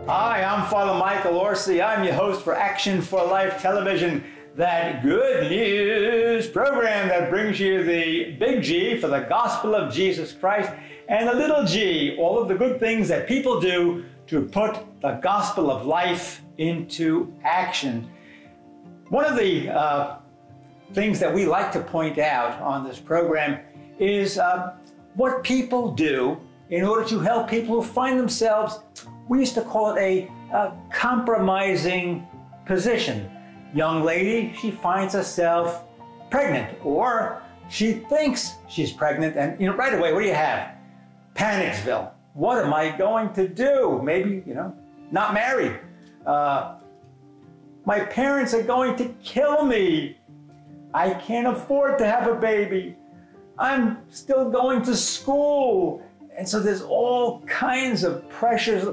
Hi, I'm Father Michael ORSI. I'm your host for Action for Life Television, that good news program that brings you the big G for the gospel of Jesus Christ and the little g, all of the good things that people do to put the gospel of life into action. One of the things that we like to point out on this program is what people do in order to help people who find themselves, we used to call it a compromising position. Young lady, she finds herself pregnant, or she thinks she's pregnant, and right away, what do you have? Panicsville. What am I going to do? Maybe, not married. My parents are going to kill me. I can't afford to have a baby. I'm still going to school. And so there's all kinds of pressures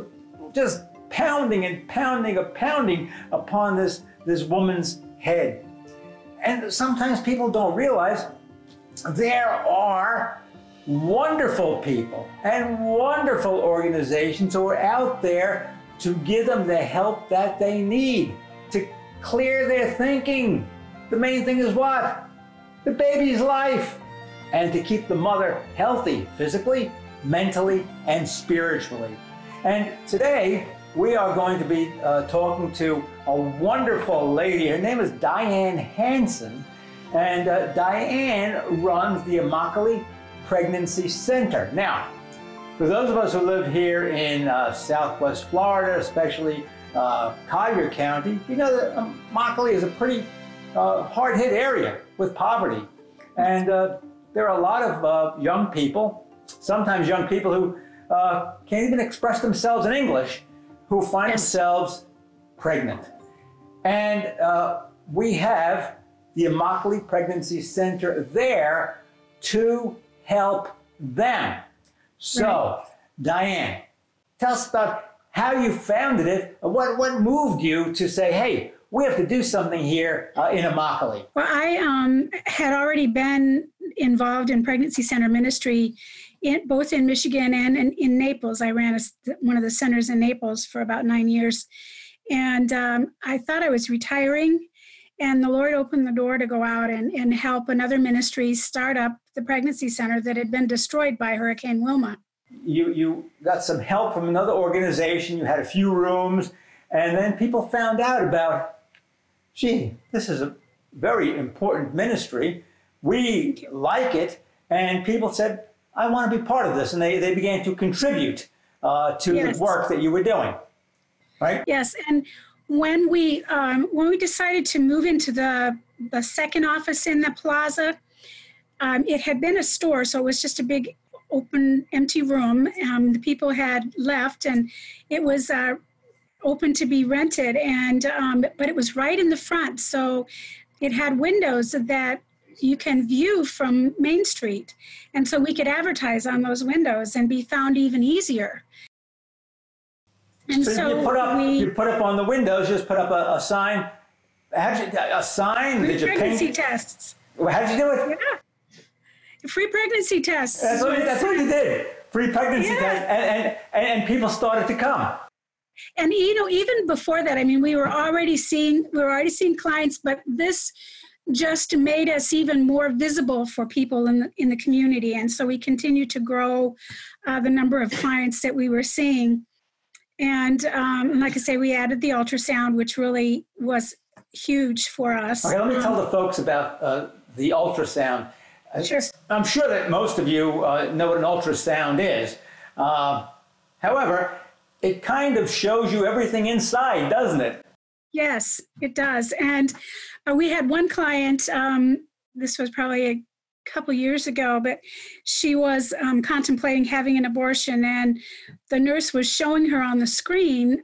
just pounding and pounding and pounding upon this woman's head. And sometimes people don't realize there are wonderful people and wonderful organizations who are out there to give them the help that they need, to clear their thinking. The main thing is what? The baby's life. And to keep the mother healthy physically, mentally, and spiritually. And today, we are going to be talking to a wonderful lady. Her name is Diane Hanson. And Diane runs the Immokale Pregnancy Center. Now, for those of us who live here in Southwest Florida, especially Collier County, you know that Immokalee is a pretty hard-hit area with poverty. And there are a lot of young people, sometimes young people who can't even express themselves in English, who find themselves pregnant. And we have the Immokale Pregnancy Center there to help them. So, Diane, tell us about how you founded it, what moved you to say, hey, we have to do something here in Immokalee. Well, I had already been involved in pregnancy center ministry both in Michigan and in Naples. I ran one of the centers in Naples for about 9 years. And I thought I was retiring, and the Lord opened the door to go out and help another ministry start up the pregnancy center that had been destroyed by Hurricane Wilma. You got some help from another organization, you had a few rooms, and then people found out about, gee, this is a very important ministry. We like it, and people said, I want to be part of this, and they began to contribute to the work that you were doing, right? Yes, and when we decided to move into the second office in the plaza, it had been a store, so it was just a big open, empty room. The people had left, and it was open to be rented, and but it was right in the front, so it had windows that you can view from Main Street. And so we could advertise on those windows and be found even easier. And so you put up on the windows, just put up a sign. A sign? Free Did you pregnancy paint? tests. How did you do it? Yeah. Free pregnancy tests. That's what you did. Free pregnancy tests. And people started to come. And even before that, I mean, we were already seeing clients, but this just made us even more visible for people in the community. And so we continued to grow the number of clients that we were seeing. And like I say, we added the ultrasound, which really was huge for us. Okay, let me tell the folks about the ultrasound. Sure. I'm sure that most of you know what an ultrasound is. However, it kind of shows you everything inside, doesn't it? Yes, it does. And we had one client, this was probably a couple years ago, but she was contemplating having an abortion, and the nurse was showing her on the screen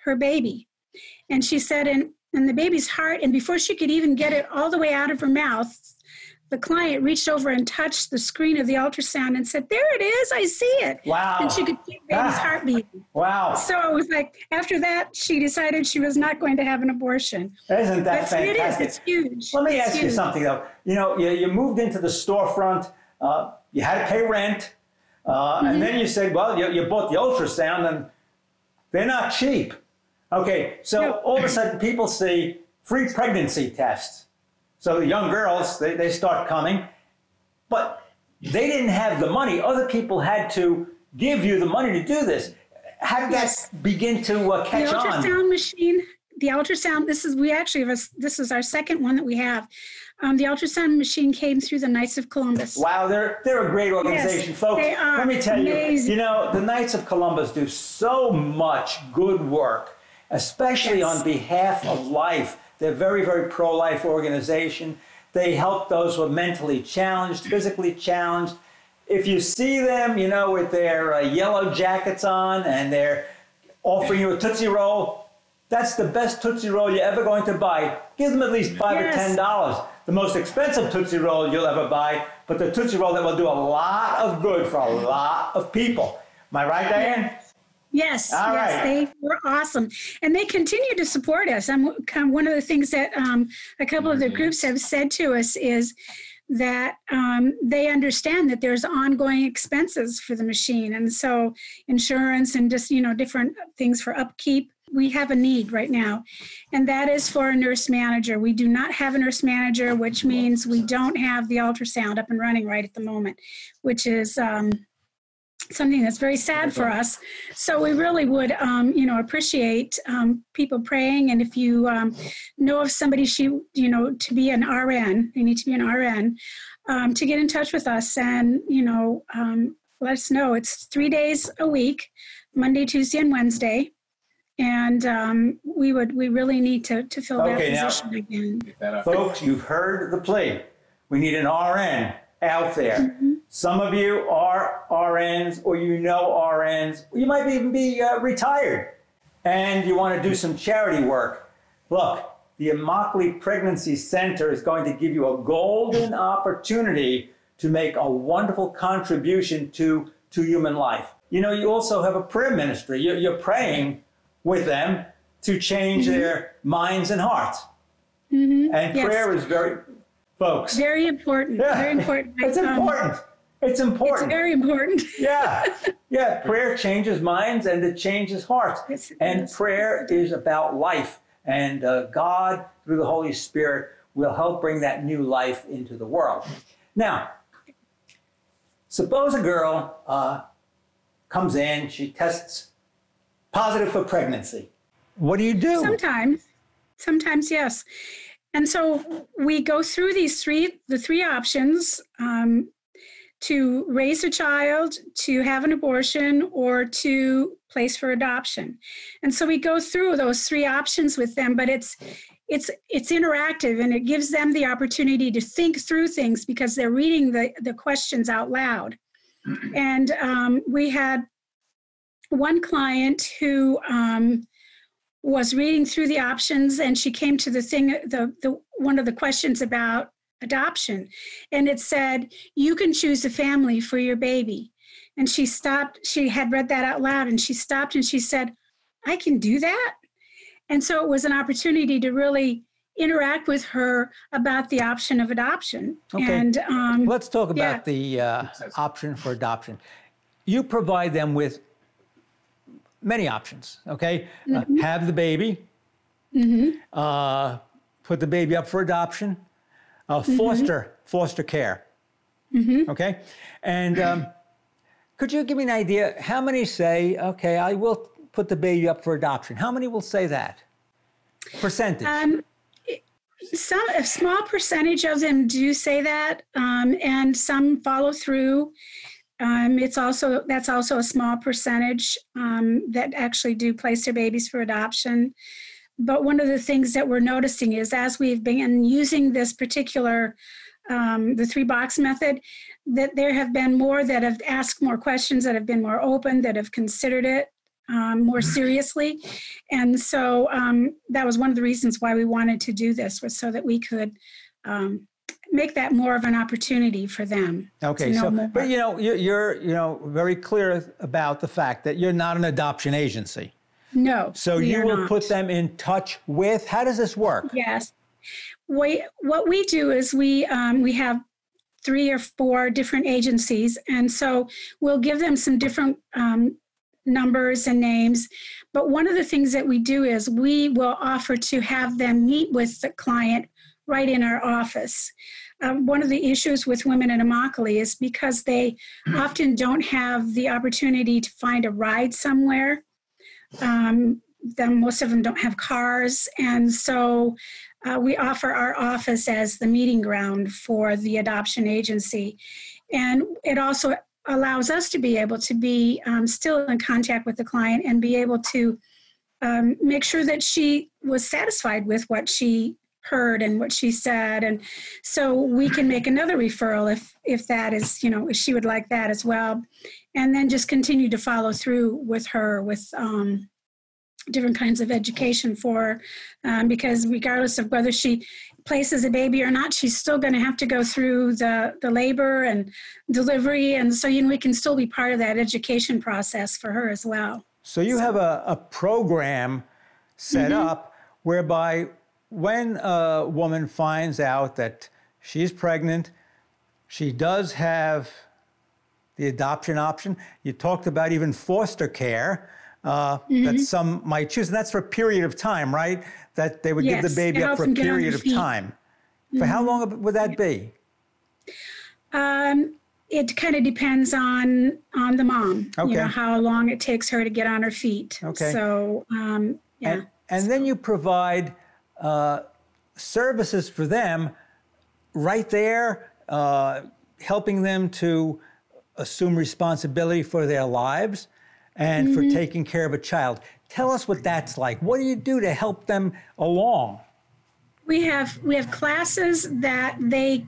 her baby. And she said, in the baby's heart, and before she could even get it all the way out of her mouth, the client reached over and touched the screen of the ultrasound and said, "There it is, I see it." Wow. And she could see the baby's heart beating. Wow. So it was like, after that, she decided she was not going to have an abortion. Isn't that fantastic? It is, it's huge. Let me ask you something, though. You know, you moved into the storefront, you had to pay rent, and then you said, well, you bought the ultrasound, and they're not cheap. Okay, so all of a sudden people see free pregnancy tests. So the young girls, they start coming, but they didn't have the money. Other people had to give you the money to do this. How did that begin to catch on? The ultrasound machine, the ultrasound, this is our second one that we have. The ultrasound machine came through the Knights of Columbus. Wow, they're a great organization, yes, folks. They are. Let me tell amazing. you, the Knights of Columbus do so much good work, especially on behalf of life. They're a very, very pro-life organization. They help those who are mentally challenged, physically challenged. If you see them, with their yellow jackets on and they're offering you a Tootsie Roll, that's the best Tootsie Roll you're ever going to buy. Give them at least $5 or $10. The most expensive Tootsie Roll you'll ever buy, but the Tootsie Roll that will do a lot of good for a lot of people. Am I right, Diane? Yes, All right. They were awesome. And they continue to support us. One of the things that a couple of the groups have said to us is that they understand that there's ongoing expenses for the machine. And so insurance and just, different things for upkeep. We have a need right now, and that is for a nurse manager. We do not have a nurse manager, which means we don't have the ultrasound up and running right at the moment, which is something that's very sad for us. So we really would, appreciate people praying. And if you know of somebody, to be an RN, they need to be an RN, to get in touch with us and, let us know. It's 3 days a week, Monday, Tuesday, and Wednesday. And we really need to fill that position again. Folks, you've heard the plea. We need an RN out there. Mm-hmm. Some of you are RNs, or RNs. You might even be retired, and you want to do some charity work. Look, the Immokale Pregnancy Center is going to give you a golden opportunity to make a wonderful contribution to human life. You also have a prayer ministry. You're praying with them to change their minds and hearts. Mm-hmm. And prayer is folks. Very important. Yeah. Very important. It's important. It's important. It's very important. Yeah. Prayer changes minds and it changes hearts. Yes, and prayer is about life. And God, through the Holy Spirit, will help bring that new life into the world. Now, suppose a girl comes in, she tests positive for pregnancy. What do you do? Sometimes, yes. And so we go through the three options, to raise a child, to have an abortion, or to place for adoption. And so we go through those three options with them, but it's interactive, and it gives them the opportunity to think through things because they're reading the questions out loud. And we had one client who was reading through the options, and she came to one of the questions about adoption, and it said, you can choose a family for your baby. And she stopped. She had read that out loud, and she stopped and she said, I can do that? And so it was an opportunity to really interact with her about the option of adoption. Okay. And let's talk about the option for adoption. You provide them with many options, okay? Mm-hmm. Have the baby, put the baby up for adoption, foster care, okay? And could you give me an idea, how many say, okay, I will put the baby up for adoption? How many will say that? Percentage? A small percentage of them do say that, and some follow through. That's also a small percentage that actually do place their babies for adoption. But one of the things that we're noticing is as we've been using this particular, the 3-box method, that there have been more that have asked more questions, that have been more open, that have considered it more seriously. And so that was one of the reasons why we wanted to do this, was so that we could make that more of an opportunity for them. Okay, so, but you're very clear about the fact that you're not an adoption agency. No. So you will put them in touch with, how does this work? Yes. What we do is we have 3 or 4 different agencies, and so we'll give them some different numbers and names. But one of the things that we do is we will offer to have them meet with the client right in our office. One of the issues with women in Immokalee is because they often don't have the opportunity to find a ride somewhere. Then most of them don't have cars, and so we offer our office as the meeting ground for the adoption agency. And it also allows us to be able to be still in contact with the client and be able to make sure that she was satisfied with what she heard and what she said. And so we can make another referral if that is, if she would like that as well. And then just continue to follow through with her with different kinds of education for her, because regardless of whether she places a baby or not, she's still going to have to go through the labor and delivery. And so, we can still be part of that education process for her as well. So you have a program set up whereby when a woman finds out that she's pregnant, she does have the adoption option. You talked about even foster care that some might choose, and that's for a period of time, right? That they would give the baby up for a period of time. For how long would that be? It kind of depends on the mom, how long it takes her to get on her feet. Okay. So, And then you provide services for them right there, helping them to assume responsibility for their lives and for taking care of a child. Tell us what that's like. What do you do to help them along? We have classes that they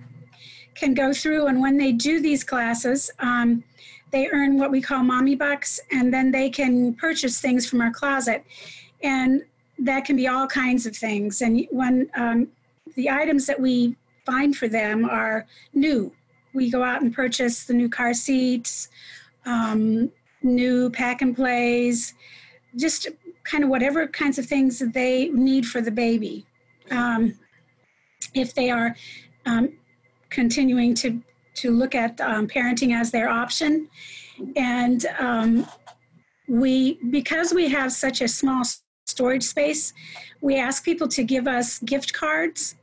can go through, and when they do these classes, they earn what we call mommy bucks, and then they can purchase things from our closet. And that can be all kinds of things. And when the items that we find for them are new, we go out and purchase the new car seats, new pack and plays, just kind of whatever kinds of things that they need for the baby. If they are continuing to look at parenting as their option. And because we have such a small storage space, we ask people to give us gift cards.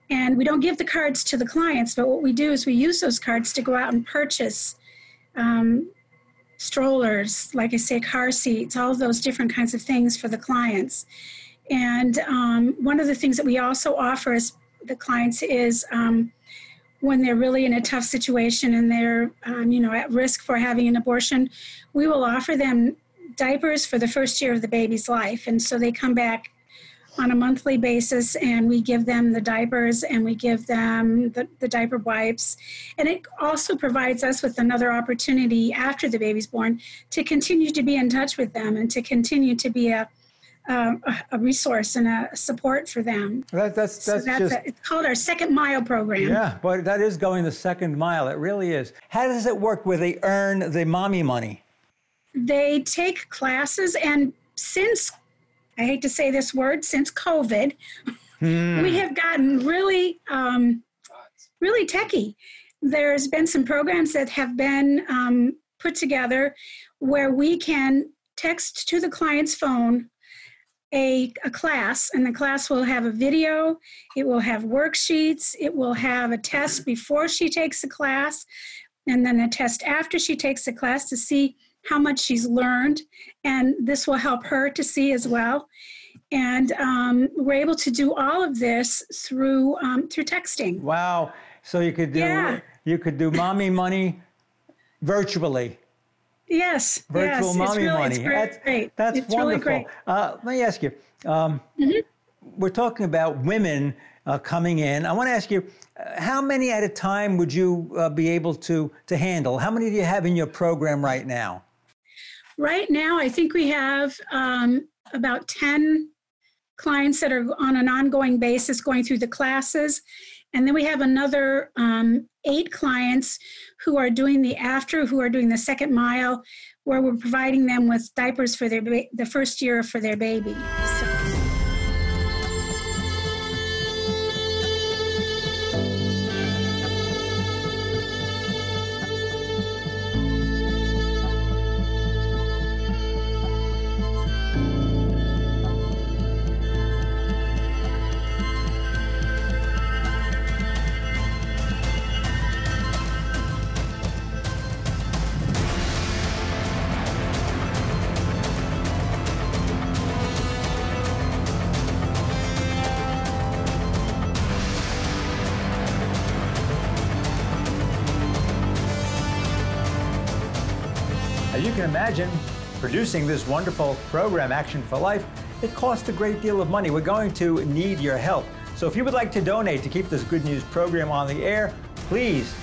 And we don't give the cards to the clients, but what we do is we use those cards to go out and purchase strollers, like I say, car seats, all of those different kinds of things for the clients. And one of the things that we also offer as the clients is when they're really in a tough situation and they're at risk for having an abortion, we will offer them diapers for the first year of the baby's life. And so they come back on a monthly basis, and we give them the diapers and we give them the diaper wipes. And it also provides us with another opportunity after the baby's born to continue to be in touch with them and to continue to be a resource and a support for them. It's called our Second Mile program. Yeah, but that is going the second mile. It really is. How does it work where they earn the mommy money? They take classes, and since, I hate to say this word, since COVID, we have gotten really, really techie. There's been some programs that have been put together where we can text to the client's phone a class, and the class will have a video, it will have worksheets, it will have a test before she takes the class, and then a test after she takes the class to see how much she's learned, and this will help her to see as well. And we're able to do all of this through texting. Wow! So you could do mommy money virtually. Yes. Virtual yes, mommy money. It's great. That's it's wonderful. Really great. Let me ask you, we're talking about women coming in. I want to ask you, how many at a time would you be able to handle? How many do you have in your program right now? Right now, I think we have about 10 clients that are on an ongoing basis going through the classes. And then we have another 8 clients who are doing the second mile, where we're providing them with diapers for the first year for their baby. As you can imagine, producing this wonderful program, Action for Life, it costs a great deal of money. We're going to need your help. So if you would like to donate to keep this good news program on the air, please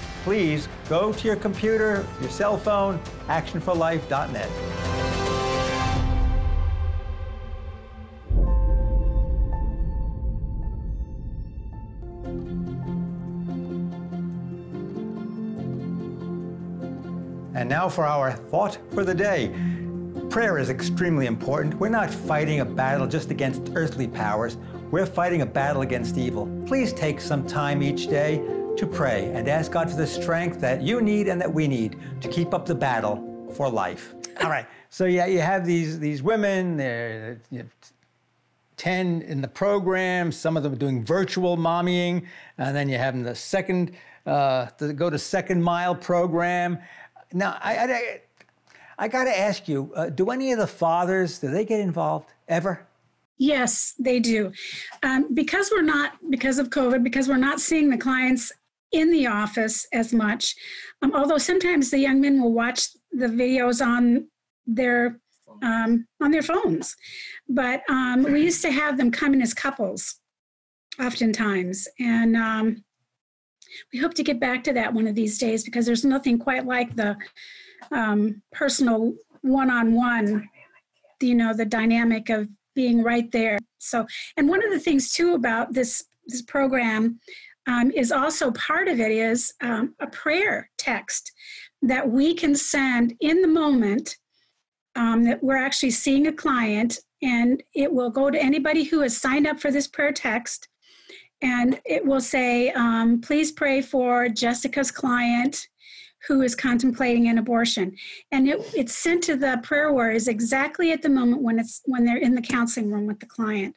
go to your computer, your cell phone, actionforlife.net. And now for our thought for the day. Prayer is extremely important. We're not fighting a battle just against earthly powers. We're fighting a battle against evil. Please take some time each day to pray and ask God for the strength that you need and that we need to keep up the battle for life. All right. So yeah, you have these women. They're 10 in the program. Some of them are doing virtual mommying, and then you have them the second to go to second mile program. Now, I got to ask you, do any of the fathers, do they get involved ever? Yes, they do. Because of COVID, because we're not seeing the clients in the office as much, although sometimes the young men will watch the videos on their phones. But we used to have them come in as couples oftentimes. And we hope to get back to that one of these days, because there's nothing quite like the personal one-on-one, the dynamic of being right there. So, and one of the things too about this program is also part of it is a prayer text that we can send in the moment that we're actually seeing a client, and it will go to anybody who has signed up for this prayer text. And it will say, please pray for Jessica's client who is contemplating an abortion. And it's sent to the prayer warriors exactly at the moment when they're in the counseling room with the client.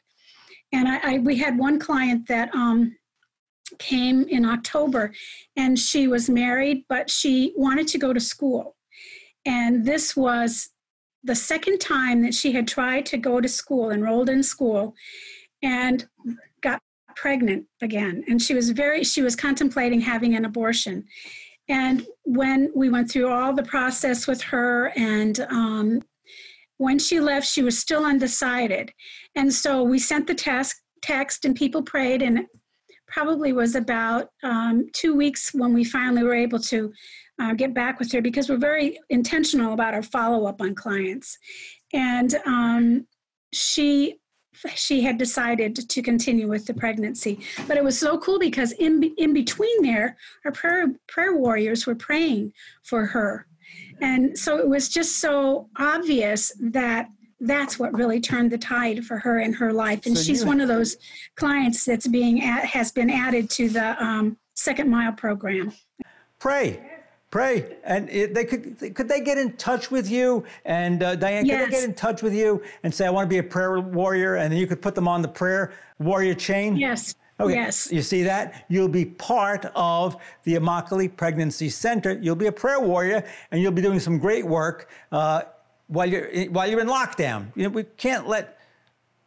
And we had one client that came in October, and she was married, but she wanted to go to school. And this was the second time that she had tried to go to school, enrolled in school, and got pregnant again. And she was contemplating having an abortion. And when we went through all the process with her, and when she left, she was still undecided. And so we sent the text, and people prayed, and it probably was about 2 weeks when we finally were able to get back with her, because we're very intentional about our follow-up on clients. And she had decided to continue with the pregnancy. But it was so cool, because in between there, our prayer warriors were praying for her. And so it was just so obvious that that's what really turned the tide for her in her life. And so she's one of those clients that's has been added to the Second Mile program. Pray. And could they get in touch with you? And Diane, yes. Could they get in touch with you and say, I want to be a prayer warrior, and then you could put them on the prayer warrior chain? Yes. Okay. Yes. You see that? You'll be part of the Immokale Pregnancy Center. You'll be a prayer warrior, and you'll be doing some great work while you're in lockdown. We can't let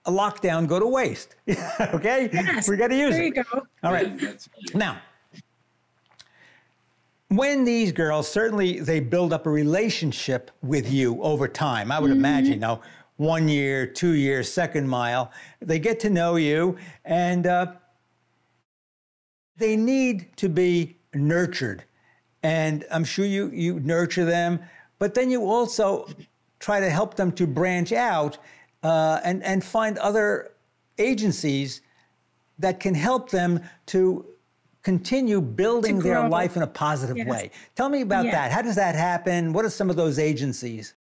a lockdown go to waste. Okay? Yes. We got to use it. There you go. All right. Now, when these girls, certainly they build up a relationship with you over time. I would imagine, 1 year, 2 years, second mile, they get to know you, and they need to be nurtured. And I'm sure you nurture them, but then you also try to help them to branch out and find other agencies that can help them to continue building their life in a positive way. Tell me about that. How does that happen? What are some of those agencies?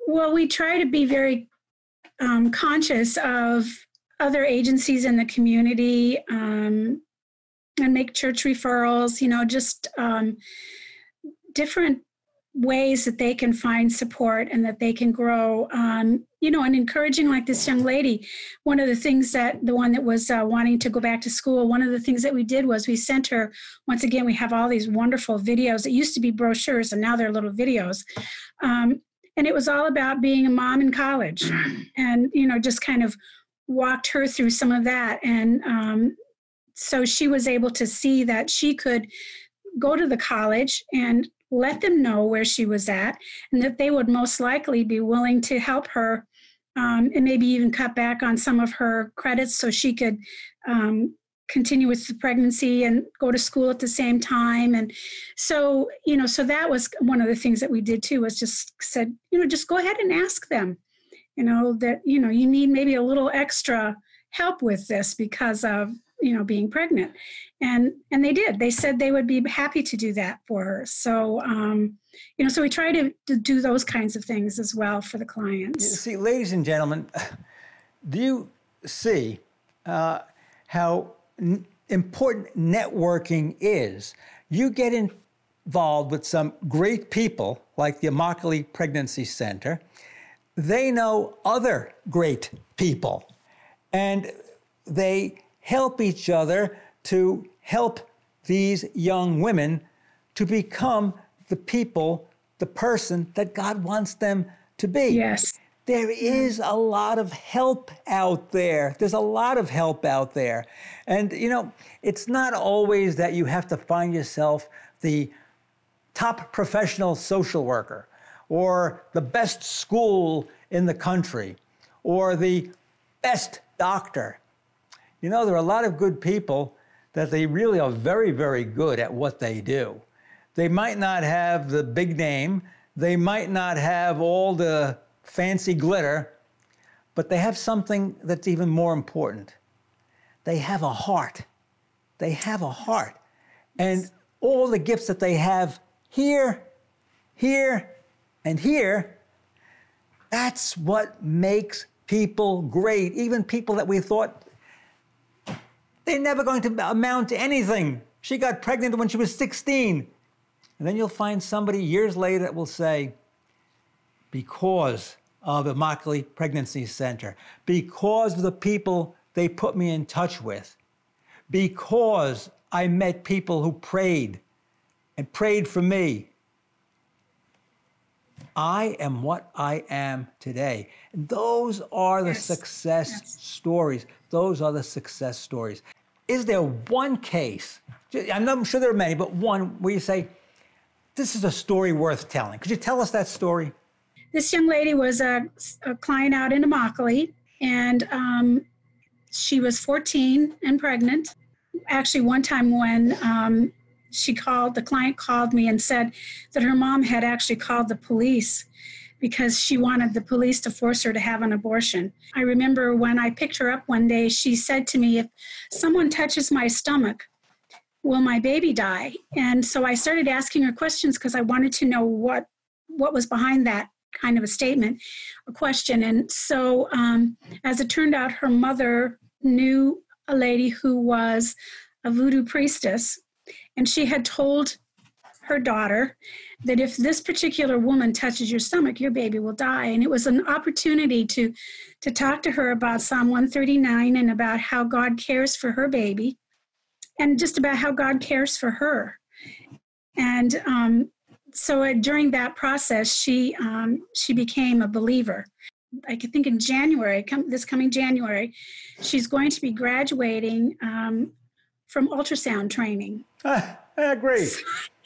Well, we try to be very conscious of other agencies in the community and make church referrals, just different ways that they can find support and that they can grow, and encouraging, like this young lady. One of the things the one that was wanting to go back to school, one of the things that we did was we sent her, once again, we have all these wonderful videos that used to be brochures and now they're little videos. And it was all about being a mom in college, and, just kind of walked her through some of that. And so she was able to see that she could go to the college and let them know where she was at, and that they would most likely be willing to help her and maybe even cut back on some of her credits so she could continue with the pregnancy and go to school at the same time. And so, so that was one of the things that we did too, was just said, just go ahead and ask them, that, you need maybe a little extra help with this because of, being pregnant. And they did. They said they would be happy to do that for her. So, so we try to do those kinds of things as well for the clients. See, ladies and gentlemen, do you see how important networking is? You get involved with some great people like the Immokale Pregnancy Center. They know other great people, and they help each other to help these young women to become the people, the person that God wants them to be. Yes. There is a lot of help out there. There's a lot of help out there. And, it's not always that you have to find yourself the top professional social worker or the best school in the country or the best doctor. There are a lot of good people that they really are very, very good at what they do. They might not have the big name. They might not have all the fancy glitter, but they have something that's even more important. They have a heart. They have a heart. And all the gifts that they have here, and here, that's what makes people great. Even people that we thought they're never going to amount to anything. She got pregnant when she was 16. And then you'll find somebody years later that will say, because of Immokale Pregnancy Center, because of the people they put me in touch with, because I met people who prayed and prayed for me, I am what I am today. And those are the success stories. Those are the success stories. Is there one case, I'm sure there are many, but one where you say, this is a story worth telling? Could you tell us that story? This young lady was a client out in Immokalee, and she was 14 and pregnant. Actually, one time when the client called me and said that her mom had actually called the police because she wanted the police to force her to have an abortion. I remember when I picked her up one day, she said to me, if someone touches my stomach, will my baby die? And so I started asking her questions because I wanted to know what was behind that kind of a question. And so as it turned out, her mother knew a lady who was a voodoo priestess, and she had told her daughter that if this particular woman touches your stomach, your baby will die. And it was an opportunity to talk to her about Psalm 139 and about how God cares for her baby and just about how God cares for her. And so during that process, she became a believer. I think in January, this coming January, she's going to be graduating from ultrasound training. Great.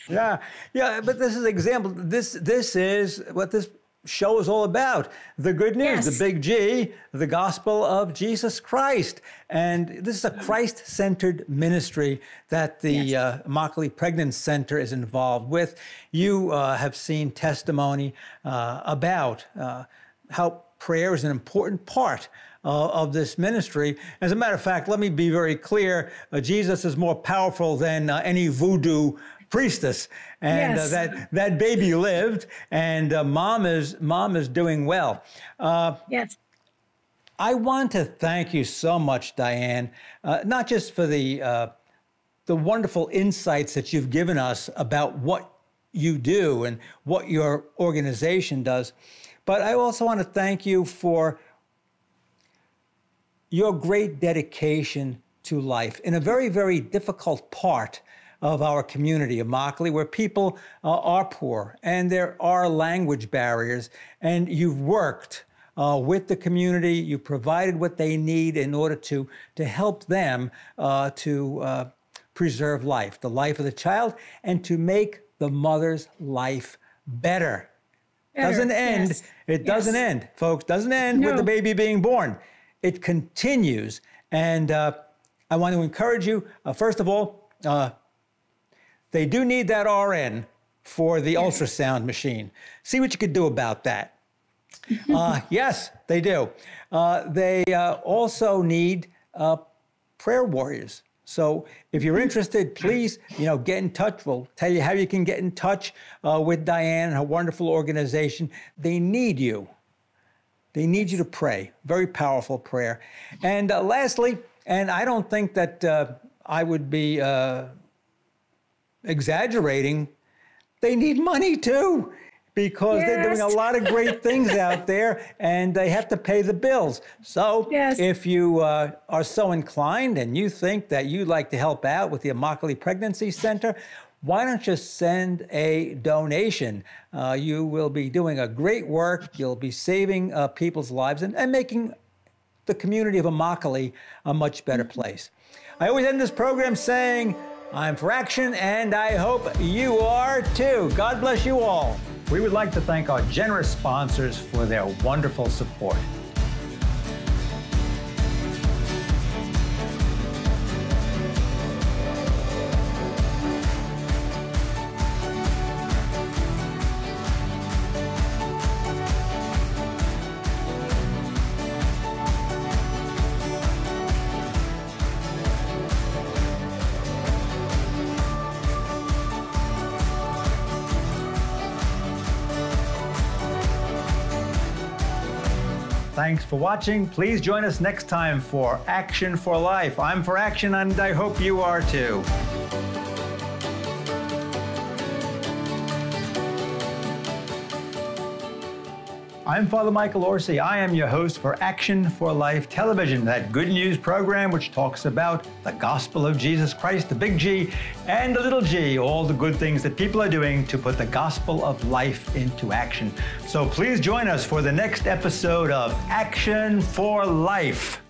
Yeah, yeah, but this is an example. This is what this show is all about. The good news, the big G, the gospel of Jesus Christ. And this is a Christ-centered ministry that the Immokalee Pregnancy Center is involved with. You have seen testimony about how prayer is an important part of this ministry. As a matter of fact, let me be very clear, Jesus is more powerful than any voodoo priestess, and that baby lived, and mom is doing well. Yes. I want to thank you so much, Diane, not just for the wonderful insights that you've given us about what you do and what your organization does, but I also want to thank you for your great dedication to life in a very, very difficult part of our community, Immokalee, where people are poor and there are language barriers, and you've worked with the community. You provided what they need in order to help them to preserve life, the life of the child, and to make the mother's life better. Doesn't end. Yes. It doesn't end, folks. Doesn't end with the baby being born. It continues. And I want to encourage you, first of all, they do need that RN for the ultrasound machine. See what you could do about that. Yes, they do. They also need prayer warriors. So if you're interested, please, get in touch. We'll tell you how you can get in touch with Diane and her wonderful organization. They need you. They need you to pray. Very powerful prayer. And lastly, and I don't think that I would be exaggerating, they need money too, because they're doing a lot of great things out there and they have to pay the bills. So if you are so inclined and you think that you'd like to help out with the Immokale Pregnancy Center, why don't you send a donation? You will be doing a great work. You'll be saving people's lives and making the community of Immokalee a much better place. I always end this program saying, I'm for action, and I hope you are too. God bless you all. We would like to thank our generous sponsors for their wonderful support. Thanks for watching. Please join us next time for Action for Life. I'm for action, and I hope you are too. I'm Father Michael ORSI. I am your host for Action for Life Television, that good news program which talks about the gospel of Jesus Christ, the big G and the little g, all the good things that people are doing to put the gospel of life into action. So please join us for the next episode of Action for Life.